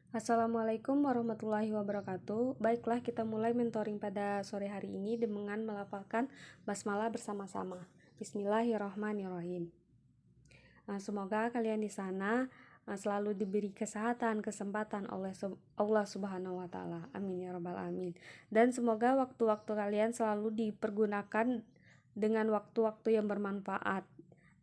Assalamualaikum warahmatullahi wabarakatuh. Baiklah, kita mulai mentoring pada sore hari ini dengan melafalkan basmalah bersama-sama. Bismillahirrahmanirrahim. Semoga kalian di sana selalu diberi kesehatan, kesempatan oleh Allah Subhanahu wa taala. Amin ya rabbal alamin. Dan semoga waktu-waktu kalian selalu dipergunakan dengan waktu-waktu yang bermanfaat.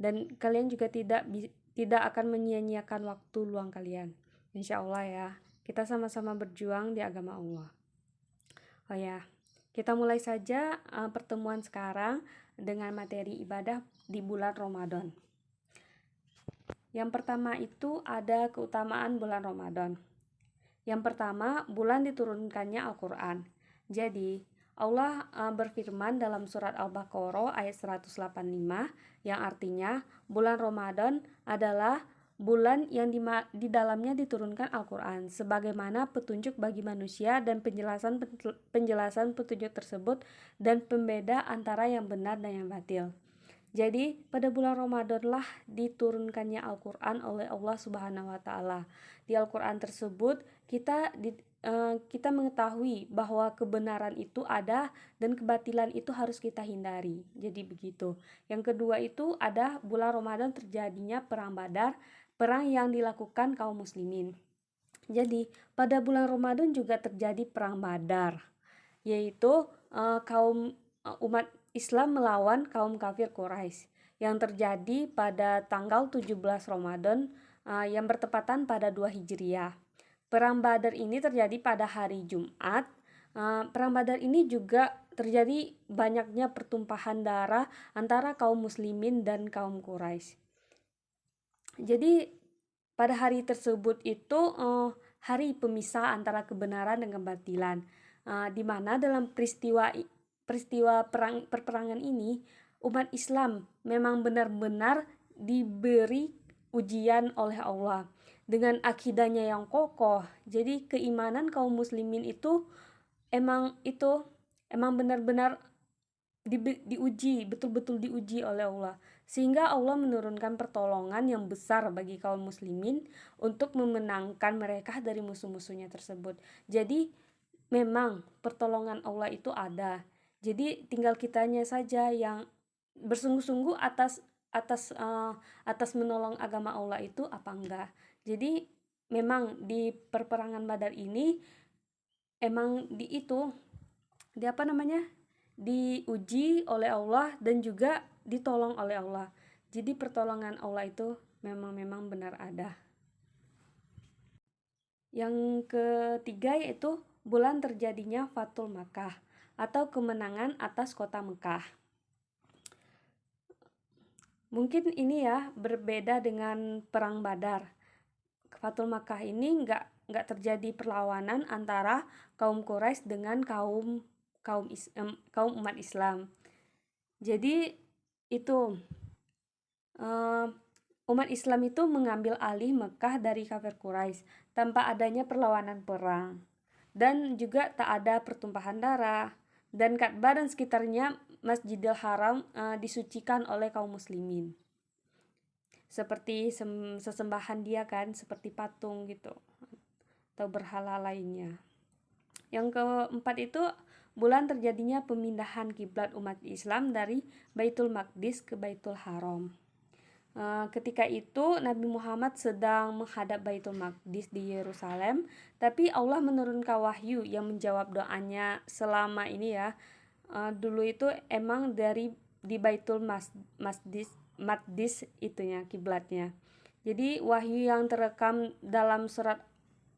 Dan kalian juga tidak akan menyia-nyiakan waktu luang kalian. Insya Allah ya. Kita sama-sama berjuang di agama Allah. Oh ya, kita mulai saja pertemuan sekarang dengan materi ibadah di bulan Ramadan. Yang pertama itu ada keutamaan bulan Ramadan. Yang pertama, bulan diturunkannya Al-Quran. Jadi, Allah berfirman dalam surat Al-Baqarah ayat 185 yang artinya bulan Ramadan adalah bulan yang di dalamnya diturunkan Al-Quran sebagaimana petunjuk bagi manusia dan penjelasan petunjuk tersebut dan pembeda antara yang benar dan yang batil. Jadi pada bulan Ramadanlah diturunkannya Al-Quran oleh Allah Subhanahu wa taala. Di Al-Quran tersebut kita mengetahui bahwa kebenaran itu ada dan kebatilan itu harus kita hindari. Jadi begitu. Yang kedua itu ada bulan Ramadan terjadinya perang Badar, perang yang dilakukan kaum muslimin. Jadi pada bulan Ramadan juga terjadi perang Badar, yaitu umat Islam melawan kaum kafir Quraisy yang terjadi pada tanggal 17 Ramadan yang bertepatan pada 2 Hijriah. Perang Badar ini terjadi pada hari Jumat. Perang Badar ini juga terjadi banyaknya pertumpahan darah antara kaum muslimin dan kaum Quraisy. Jadi pada hari tersebut itu hari pemisah antara kebenaran dan kebatilan. Di mana dalam peristiwa perperangan ini umat Islam memang benar-benar diberi ujian oleh Allah dengan akidahnya yang kokoh. Jadi keimanan kaum muslimin itu emang benar-benar diuji, betul-betul diuji oleh Allah, sehingga Allah menurunkan pertolongan yang besar bagi kaum muslimin untuk memenangkan mereka dari musuh-musuhnya tersebut. Jadi memang pertolongan Allah itu ada. Jadi tinggal kitanya saja yang bersungguh-sungguh atas menolong agama Allah itu apa enggak. Jadi memang di perperangan Badar ini emang diuji oleh Allah dan juga ditolong oleh Allah. Jadi pertolongan Allah itu memang benar ada. Yang ketiga yaitu bulan terjadinya Fathul Makkah atau kemenangan atas kota Mekah. Mungkin ini ya berbeda dengan perang Badar. Fathul Makkah ini nggak terjadi perlawanan antara kaum Quraisy dengan kaum umat Islam. Jadi itu umat Islam itu mengambil alih Mekah dari kafir Quraisy tanpa adanya perlawanan perang, dan juga tak ada pertumpahan darah, dan Ka'bah dan sekitarnya Masjidil Haram disucikan oleh kaum muslimin seperti sesembahan dia kan, seperti patung gitu atau berhala lainnya. Yang keempat itu bulan terjadinya pemindahan kiblat umat Islam dari Baitul Maqdis ke Baitul Haram. Ketika itu Nabi Muhammad sedang menghadap Baitul Maqdis di Yerusalem, tapi Allah menurunkan wahyu yang menjawab doanya selama ini ya. Dulu itu emang di Baitul Maqdis itunya kiblatnya. Jadi wahyu yang terekam dalam surat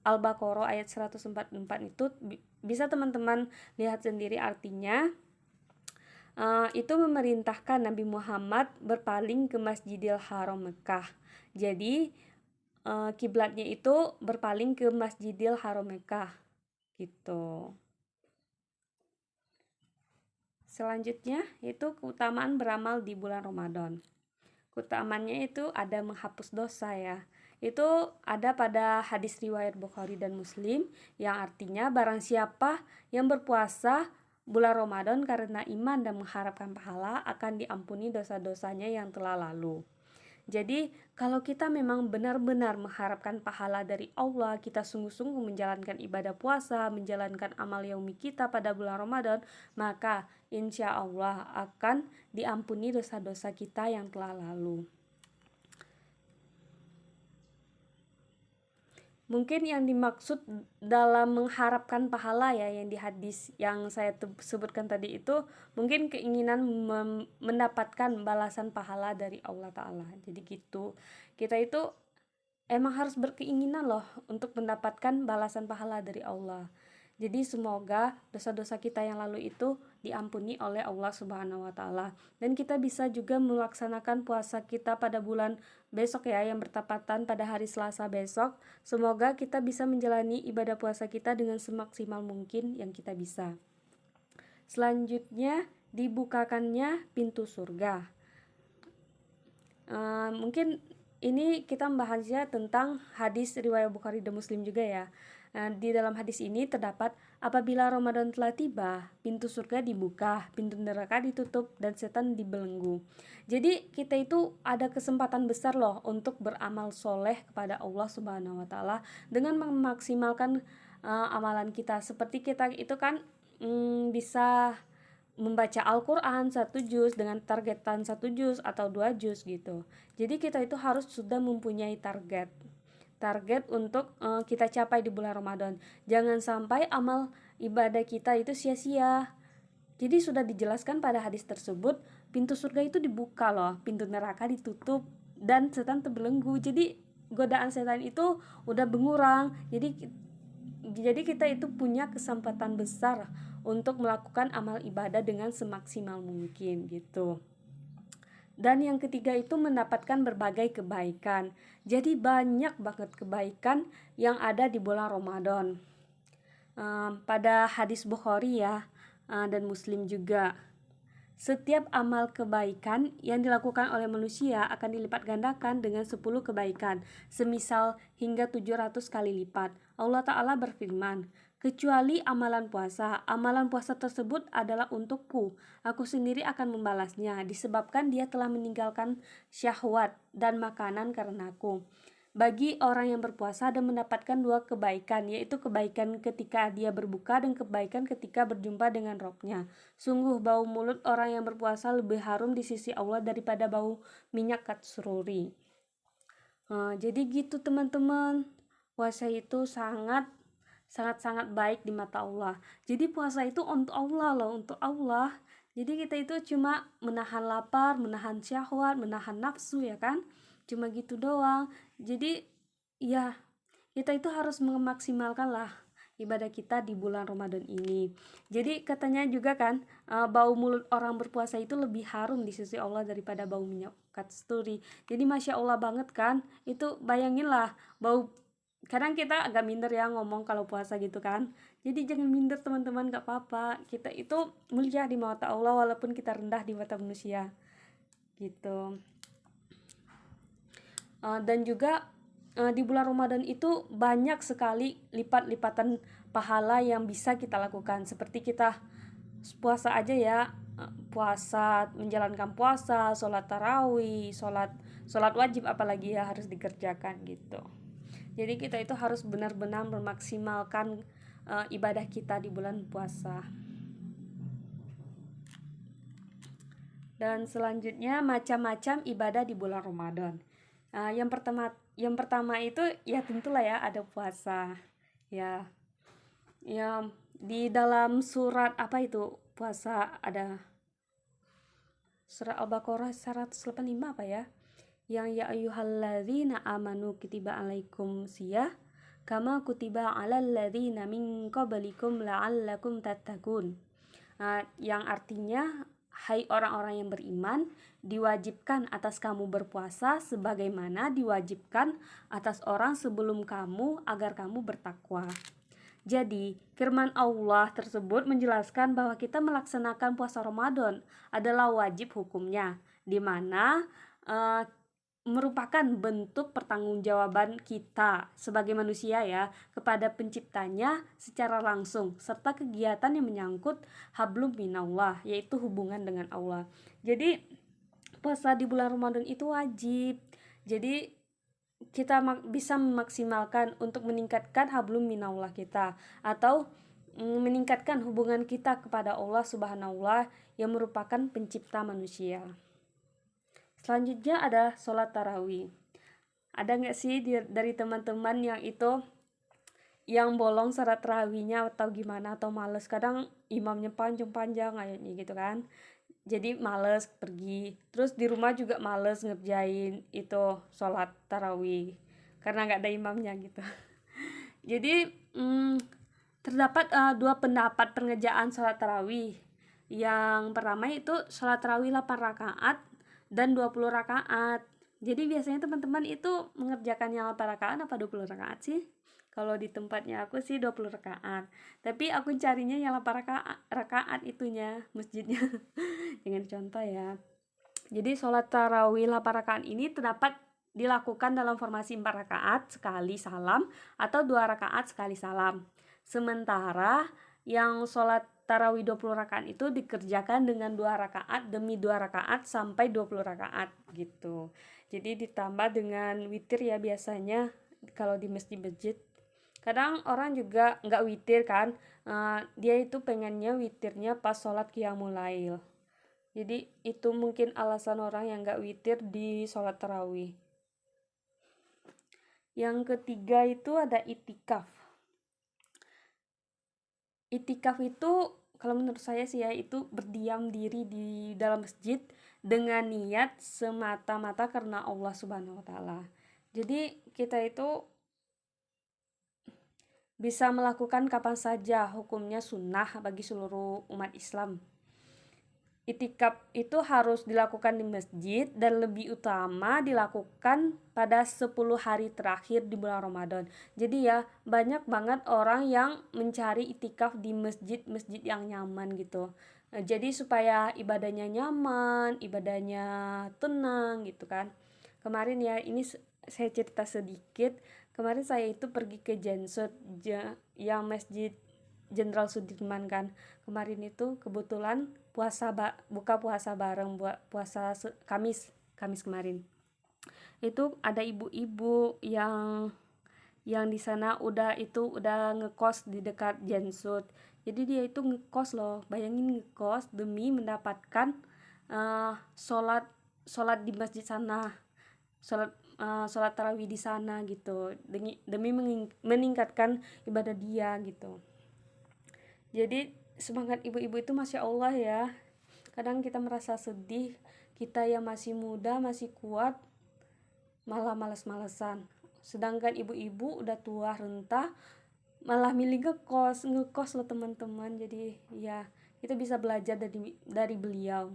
Al-Baqarah ayat 144 itu bisa teman-teman lihat sendiri artinya. Itu memerintahkan Nabi Muhammad berpaling ke Masjidil Haram Mekah. Jadi kiblatnya itu berpaling ke Masjidil Haram Mekah gitu. Selanjutnya itu keutamaan beramal di bulan Ramadan. Keutamaannya itu ada menghapus dosa ya. Itu ada pada hadis riwayat Bukhari dan Muslim yang artinya barang siapa yang berpuasa bulan Ramadan karena iman dan mengharapkan pahala akan diampuni dosa-dosanya yang telah lalu. Jadi kalau kita memang benar-benar mengharapkan pahala dari Allah, kita sungguh-sungguh menjalankan ibadah puasa, menjalankan amal yaumi kita pada bulan Ramadan, maka insya Allah akan diampuni dosa-dosa kita yang telah lalu. Mungkin yang dimaksud dalam mengharapkan pahala ya, yang di hadis yang saya sebutkan tadi itu mungkin keinginan mendapatkan balasan pahala dari Allah Ta'ala. Jadi gitu, kita itu emang harus berkeinginan loh untuk mendapatkan balasan pahala dari Allah. Jadi semoga dosa-dosa kita yang lalu itu diampuni oleh Allah Subhanahu wa Ta'ala, dan kita bisa juga melaksanakan puasa kita pada bulan besok ya, yang bertepatan pada hari Selasa besok. Semoga kita bisa menjalani ibadah puasa kita dengan semaksimal mungkin yang kita bisa. Selanjutnya, dibukakannya pintu surga. Mungkin ini kita membahasnya tentang hadis riwayat Bukhari dan Muslim juga ya. Di dalam hadis ini terdapat, apabila Ramadan telah tiba, pintu surga dibuka, pintu neraka ditutup, dan setan dibelenggu. Jadi kita itu ada kesempatan besar loh untuk beramal soleh kepada Allah Subhanahu wa Ta'ala dengan memaksimalkan amalan kita. Seperti kita itu kan bisa membaca Al-Quran 1 juz dengan targetan 1 juz atau 2 juz gitu. Jadi kita itu harus sudah mempunyai target untuk kita capai di bulan Ramadan. Jangan sampai amal ibadah kita itu sia-sia. Jadi sudah dijelaskan pada hadis tersebut, pintu surga itu dibuka loh, pintu neraka ditutup, dan setan terbelenggu. Jadi godaan setan itu udah berkurang. Jadi kita itu punya kesempatan besar untuk melakukan amal ibadah dengan semaksimal mungkin gitu. Dan yang ketiga itu mendapatkan berbagai kebaikan. Jadi banyak banget kebaikan yang ada di bulan Ramadan. Pada hadis Bukhari ya, dan Muslim juga, setiap amal kebaikan yang dilakukan oleh manusia akan dilipat gandakan dengan 10 kebaikan, semisal hingga 700 kali lipat. Allah Ta'ala berfirman, kecuali amalan puasa tersebut adalah untukku. Aku sendiri akan membalasnya, disebabkan dia telah meninggalkan syahwat dan makanan karenaku. Bagi orang yang berpuasa dan mendapatkan 2 kebaikan, yaitu kebaikan ketika dia berbuka dan kebaikan ketika berjumpa dengan Robnya. Sungguh bau mulut orang yang berpuasa lebih harum di sisi Allah daripada bau minyak katsururi. Jadi gitu teman-teman, puasa itu sangat baik di mata Allah. Jadi puasa itu untuk Allah loh, untuk Allah. Jadi kita itu cuma menahan lapar, menahan syahwat, menahan nafsu ya kan, cuma gitu doang. Jadi ya kita itu harus memaksimalkan lah ibadah kita di bulan Ramadan ini. Jadi katanya juga kan, bau mulut orang berpuasa itu lebih harum di sisi Allah daripada bau minyak kasturi. Jadi Masya Allah banget kan, itu bayanginlah bau. Kadang kita agak minder ya ngomong kalau puasa gitu kan. Jadi jangan minder teman-teman, gak apa-apa. Kita itu mulia di mata Allah walaupun kita rendah di mata manusia gitu. Dan juga di bulan Ramadan itu banyak sekali lipat-lipatan pahala yang bisa kita lakukan. Seperti kita puasa aja ya, puasa, menjalankan puasa, sholat tarawih, sholat wajib apalagi ya harus dikerjakan gitu. Jadi kita itu harus benar-benar memaksimalkan ibadah kita di bulan puasa. Dan selanjutnya macam-macam ibadah di bulan Ramadan. Yang pertama itu ya tentulah ya ada puasa. Ya di dalam surat apa itu puasa, ada surat Al-Baqarah 185 apa ya? Yang ya ayyuhalladzina amanu kutiba alaikum siyah kama kutiba alal ladzina min qablikum la'allakum tattaqun. Yang artinya, hai orang-orang yang beriman, diwajibkan atas kamu berpuasa sebagaimana diwajibkan atas orang sebelum kamu agar kamu bertakwa. Jadi, firman Allah tersebut menjelaskan bahwa kita melaksanakan puasa Ramadan adalah wajib hukumnya, di mana merupakan bentuk pertanggungjawaban kita sebagai manusia ya kepada penciptanya secara langsung, serta kegiatan yang menyangkut hablum minallah, yaitu hubungan dengan Allah. Jadi puasa di bulan Ramadan itu wajib. Jadi kita bisa memaksimalkan untuk meningkatkan hablum minallah kita, atau meningkatkan hubungan kita kepada Allah Subhanahu wa yang merupakan pencipta manusia. Selanjutnya ada sholat tarawih. Ada nggak sih dari teman-teman yang bolong sholat tarawihnya atau gimana, atau males? Kadang imamnya panjang-panjang ayatnya gitu kan, jadi males pergi. Terus di rumah juga males ngerjain itu sholat tarawih karena nggak ada imamnya gitu. Jadi terdapat dua pendapat pengerjaan sholat tarawih. Yang pertama itu sholat tarawih 8 rakaat dan 20 rakaat. Jadi biasanya teman-teman itu mengerjakannya 8 rakaat apa 20 rakaat sih? Kalau di tempatnya aku sih 20 rakaat. Tapi aku carinya yang 8 rakaat itunya, masjidnya. Dengan contoh ya. Jadi sholat tarawih 8 rakaat ini terdapat dilakukan dalam formasi 4 rakaat sekali salam atau 2 rakaat sekali salam. Sementara yang sholat tarawih 20 rakaat itu dikerjakan dengan 2 rakaat demi 2 rakaat sampai 20 rakaat gitu. Jadi ditambah dengan witir ya biasanya kalau di masjid-masjid. Kadang orang juga nggak witir kan, dia itu pengennya witirnya pas sholat qiyamul lail. Jadi itu mungkin alasan orang yang nggak witir di sholat tarawih. Yang ketiga itu ada itikaf. Itikaf itu kalau menurut saya sih ya, itu berdiam diri di dalam masjid dengan niat semata-mata karena Allah Subhanahu wa taala. Jadi kita itu bisa melakukan kapan saja, hukumnya sunnah bagi seluruh umat Islam. Itikaf itu harus dilakukan di masjid dan lebih utama dilakukan pada 10 hari terakhir di bulan Ramadan. Jadi ya banyak banget orang yang mencari itikaf di masjid-masjid yang nyaman gitu. Jadi supaya ibadahnya nyaman, ibadahnya tenang gitu kan. Kemarin ya ini saya cerita sedikit. Kemarin saya itu pergi ke Jansut yang masjid Jenderal Sudirman kan. Kemarin itu kebetulan buka puasa bareng, buat puasa Kamis kemarin. Itu ada ibu-ibu yang di sana udah ngekos di dekat Jansut. Jadi dia itu ngekos loh, bayangin ngekos demi mendapatkan sholat di masjid sana, sholat tarawih di sana gitu, demi meningkatkan ibadah dia gitu. Jadi semangat ibu-ibu itu Masya Allah ya. Kadang kita merasa sedih, kita yang masih muda, masih kuat, malah malas-malesan. Sedangkan ibu-ibu udah tua renta, malah milih ngekos loh teman-teman. Jadi ya kita bisa belajar dari beliau.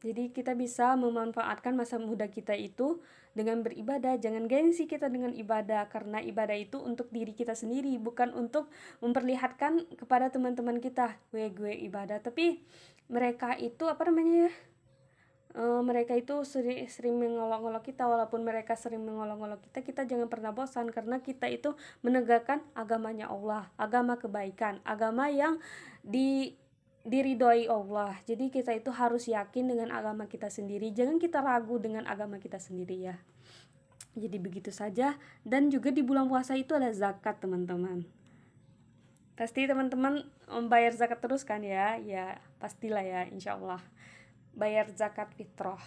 Jadi kita bisa memanfaatkan masa muda kita itu dengan beribadah. Jangan gengsi kita dengan ibadah, karena ibadah itu untuk diri kita sendiri, bukan untuk memperlihatkan kepada teman-teman kita, gue ibadah. Tapi mereka itu mereka itu sering mengolok-olok kita. Walaupun mereka sering mengolok-olok kita, kita jangan pernah bosan, karena kita itu menegakkan agamanya Allah, agama kebaikan, agama yang diridhoi Allah. Jadi kita itu harus yakin dengan agama kita sendiri, jangan kita ragu dengan agama kita sendiri ya. Jadi begitu saja. Dan juga di bulan puasa itu ada zakat teman-teman. Pasti teman-teman bayar zakat terus kan ya? Ya pastilah ya, insya Allah bayar zakat fitrah.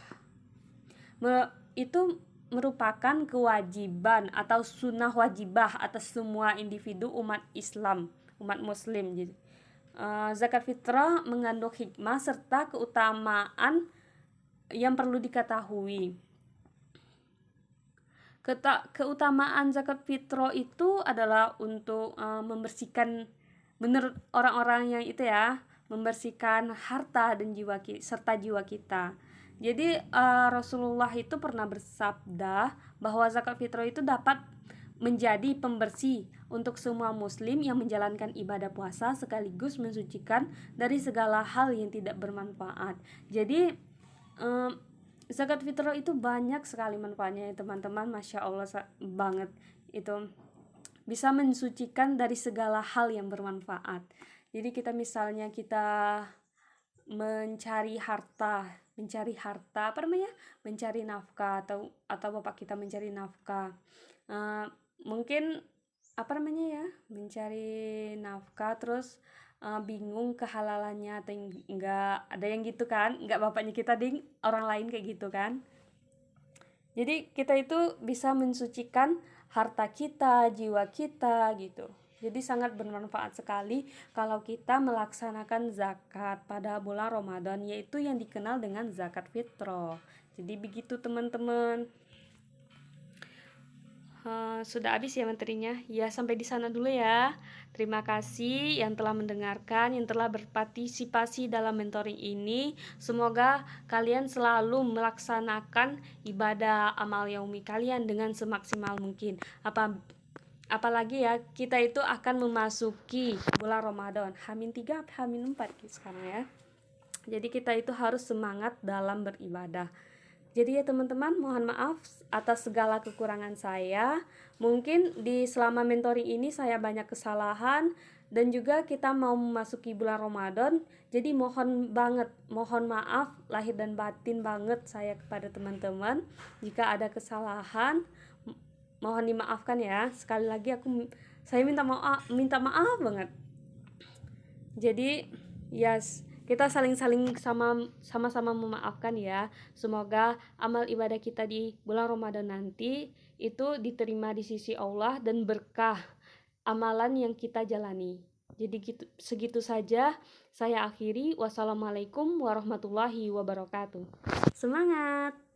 Itu merupakan kewajiban atau sunnah wajibah atas semua individu umat Islam, umat muslim. Jadi zakat fitrah mengandung hikmah serta keutamaan yang perlu diketahui. Keutamaan zakat fitrah itu adalah untuk membersihkan, menurut orang-orang yang itu ya, membersihkan harta dan serta jiwa kita. Jadi Rasulullah itu pernah bersabda bahwa zakat fitrah itu dapat menjadi pembersih untuk semua muslim yang menjalankan ibadah puasa, sekaligus mensucikan dari segala hal yang tidak bermanfaat. Jadi zakat fitrah itu banyak sekali manfaatnya ya teman-teman, Masya Allah banget. Itu bisa mensucikan dari segala hal yang bermanfaat. Jadi kita misalnya kita mencari harta, mencari nafkah, atau bapak kita mencari nafkah. Mungkin mencari nafkah terus bingung kehalalannya atau enggak, ada yang gitu kan, enggak bapaknya kita ding, orang lain kayak gitu kan. Jadi kita itu bisa mensucikan harta kita, jiwa kita gitu. Jadi sangat bermanfaat sekali kalau kita melaksanakan zakat pada bulan Ramadan, yaitu yang dikenal dengan zakat fitrah. Jadi begitu teman-teman. Sudah habis ya materinya. Ya, sampai di sana dulu ya. Terima kasih yang telah mendengarkan, yang telah berpartisipasi dalam mentoring ini. Semoga kalian selalu melaksanakan ibadah amal yaumi kalian dengan semaksimal mungkin. Apalagi ya, kita itu akan memasuki bulan Ramadan. H-3, H-4 sekarang ya. Jadi kita itu harus semangat dalam beribadah. Jadi ya teman-teman, mohon maaf atas segala kekurangan saya. Mungkin di selama mentoring ini saya banyak kesalahan, dan juga kita mau memasuki bulan Ramadan. Jadi mohon maaf lahir dan batin banget saya kepada teman-teman. Jika ada kesalahan, mohon dimaafkan ya. Sekali lagi saya minta maaf banget. Jadi kita sama-sama memaafkan ya. Semoga amal ibadah kita di bulan Ramadan nanti itu diterima di sisi Allah dan berkah amalan yang kita jalani. Jadi segitu saja saya akhiri. Wassalamualaikum warahmatullahi wabarakatuh. Semangat.